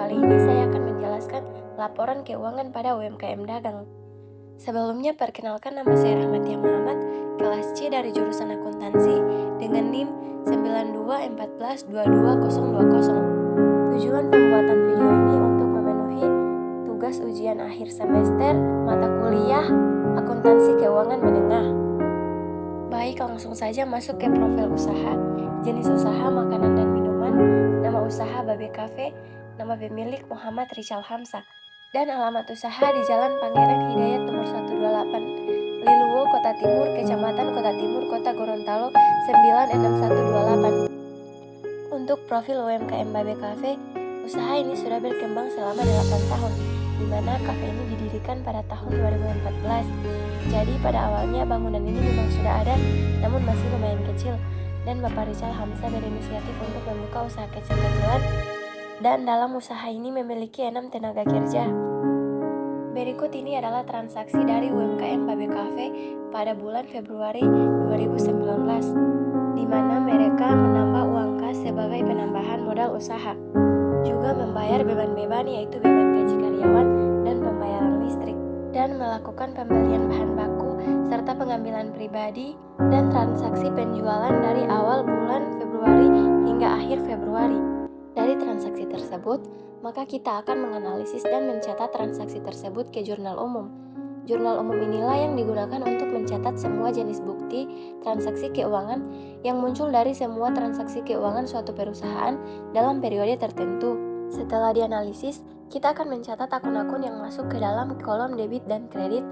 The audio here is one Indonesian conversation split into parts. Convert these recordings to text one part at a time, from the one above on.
kali ini saya akan menjelaskan laporan keuangan pada UMKM dagang. Sebelumnya perkenalkan, nama saya Rahmatia Muhammad, kelas C dari jurusan akuntansi dengan NIM 9214222020. Tujuan pembuatan video ini untuk memenuhi tugas ujian akhir semester mata kuliah akuntansi keuangan menengah. Baik, langsung saja masuk ke profil usaha. Jenis usaha makanan dan minuman, nama usaha Babe Cafe, nama pemilik Muhammad Rizal Hamzah, dan alamat usaha di Jalan Pangeran Hidayat nomor 128, Liluwo, Kota Timur, Kecamatan Kota Timur, Kota Gorontalo 96128. Untuk profil UMKM Babe Cafe, usaha ini sudah berkembang selama 8 tahun, di mana kafe ini didirikan pada tahun 2014. Jadi pada awalnya bangunan ini memang sudah ada, namun masih lumayan kecil, dan Bapak Rizal Hamzah berinisiatif untuk membuka usaha kecil-kecilan, dan dalam usaha ini memiliki 6 tenaga kerja. Berikut ini adalah transaksi dari UMKM Babe Cafe pada bulan Februari 2019, di mana mereka menambah uang kas sebagai penambahan modal usaha, juga membayar beban-beban yaitu beban gaji karyawan dan pembayaran listrik, dan melakukan pembelian bahan baku serta pengambilan pribadi dan transaksi penjualan dari awal bulan Februari hingga akhir Februari. Dari transaksi tersebut, maka kita akan menganalisis dan mencatat transaksi tersebut ke jurnal umum. Jurnal umum inilah yang digunakan untuk mencatat semua jenis bukti transaksi keuangan yang muncul dari semua transaksi keuangan suatu perusahaan dalam periode tertentu. Setelah dianalisis, kita akan mencatat akun-akun yang masuk ke dalam kolom debit dan kredit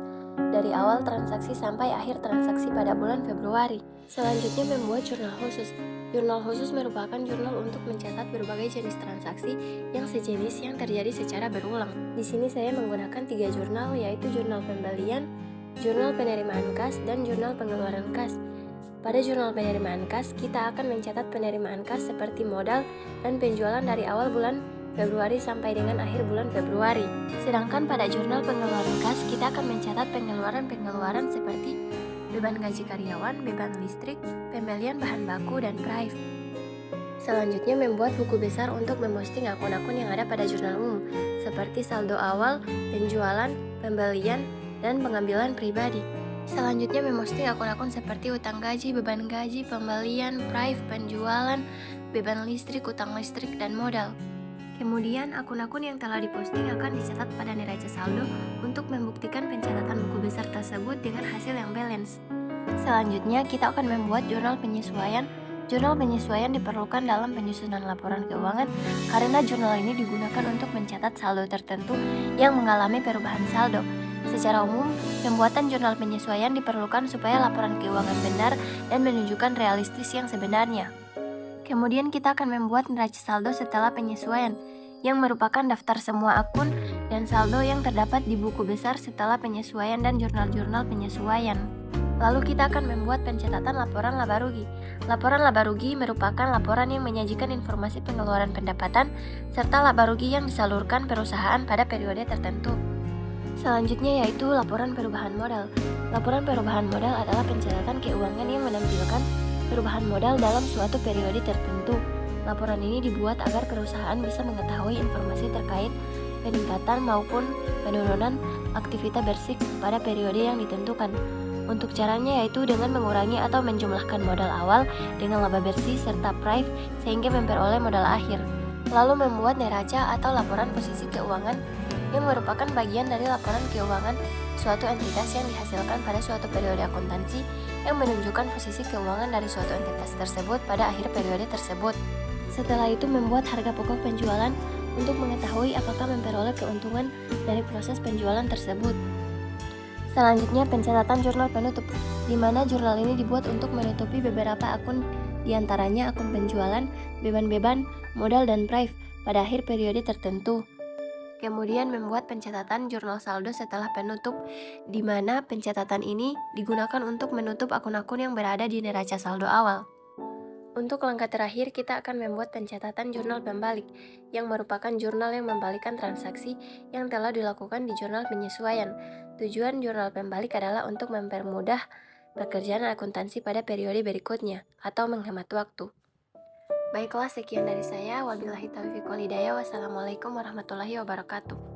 dari awal transaksi sampai akhir transaksi pada bulan Februari. Selanjutnya membuat jurnal khusus. Jurnal khusus merupakan jurnal untuk mencatat berbagai jenis transaksi yang sejenis yang terjadi secara berulang. Di sini saya menggunakan 3 jurnal, yaitu jurnal pembelian, jurnal penerimaan kas, dan jurnal pengeluaran kas. Pada jurnal penerimaan kas, kita akan mencatat penerimaan kas seperti modal dan penjualan dari awal bulan Februari sampai dengan akhir bulan Februari. Sedangkan pada jurnal pengeluaran kas, kita akan mencatat pengeluaran-pengeluaran seperti beban gaji karyawan, beban listrik, pembelian bahan baku, dan prive. Selanjutnya membuat buku besar untuk memposting akun-akun yang ada pada jurnal umum, seperti saldo awal, penjualan, pembelian, dan pengambilan pribadi. Selanjutnya memposting akun-akun seperti utang gaji, beban gaji, pembelian, prive, penjualan, beban listrik, utang listrik, dan modal. Kemudian akun-akun yang telah diposting akan dicatat pada neraca saldo untuk membuktikan pencatatan buku besar tersebut dengan hasil yang balance. Selanjutnya kita akan membuat jurnal penyesuaian. Jurnal penyesuaian diperlukan dalam penyusunan laporan keuangan karena jurnal ini digunakan untuk mencatat saldo tertentu yang mengalami perubahan saldo. Secara umum, pembuatan jurnal penyesuaian diperlukan supaya laporan keuangan benar dan menunjukkan realistis yang sebenarnya. Kemudian kita akan membuat neraca saldo setelah penyesuaian, yang merupakan daftar semua akun dan saldo yang terdapat di buku besar setelah penyesuaian dan jurnal-jurnal penyesuaian. Lalu kita akan membuat pencatatan laporan laba rugi. Laporan laba rugi merupakan laporan yang menyajikan informasi pengeluaran pendapatan serta laba rugi yang disalurkan perusahaan pada periode tertentu. Selanjutnya yaitu laporan perubahan modal. Laporan perubahan modal adalah pencatatan keuangan yang menampilkan perubahan modal dalam suatu periode tertentu. Laporan ini dibuat agar perusahaan bisa mengetahui informasi terkait peningkatan maupun penurunan aktivitas bersih pada periode yang ditentukan. Untuk caranya yaitu dengan mengurangi atau menjumlahkan modal awal dengan laba bersih serta prive sehingga memperoleh modal akhir. Lalu membuat neraca atau laporan posisi keuangan yang merupakan bagian dari laporan keuangan suatu entitas yang dihasilkan pada suatu periode akuntansi yang menunjukkan posisi keuangan dari suatu entitas tersebut pada akhir periode tersebut. Setelah itu membuat harga pokok penjualan untuk mengetahui apakah memperoleh keuntungan dari proses penjualan tersebut. Selanjutnya pencatatan jurnal penutup, di mana jurnal ini dibuat untuk menutupi beberapa akun, diantaranya akun penjualan, beban-beban, modal, dan prive pada akhir periode tertentu. Kemudian membuat pencatatan jurnal saldo setelah penutup, di mana pencatatan ini digunakan untuk menutup akun-akun yang berada di neraca saldo awal. Untuk langkah terakhir, kita akan membuat pencatatan jurnal pembalik, yang merupakan jurnal yang membalikkan transaksi yang telah dilakukan di jurnal penyesuaian. Tujuan jurnal pembalik adalah untuk mempermudah pekerjaan akuntansi pada periode berikutnya, atau menghemat waktu. Baiklah, sekian dari saya. Wabillahi taufiq wal hidayah. Wassalamualaikum warahmatullahi wabarakatuh.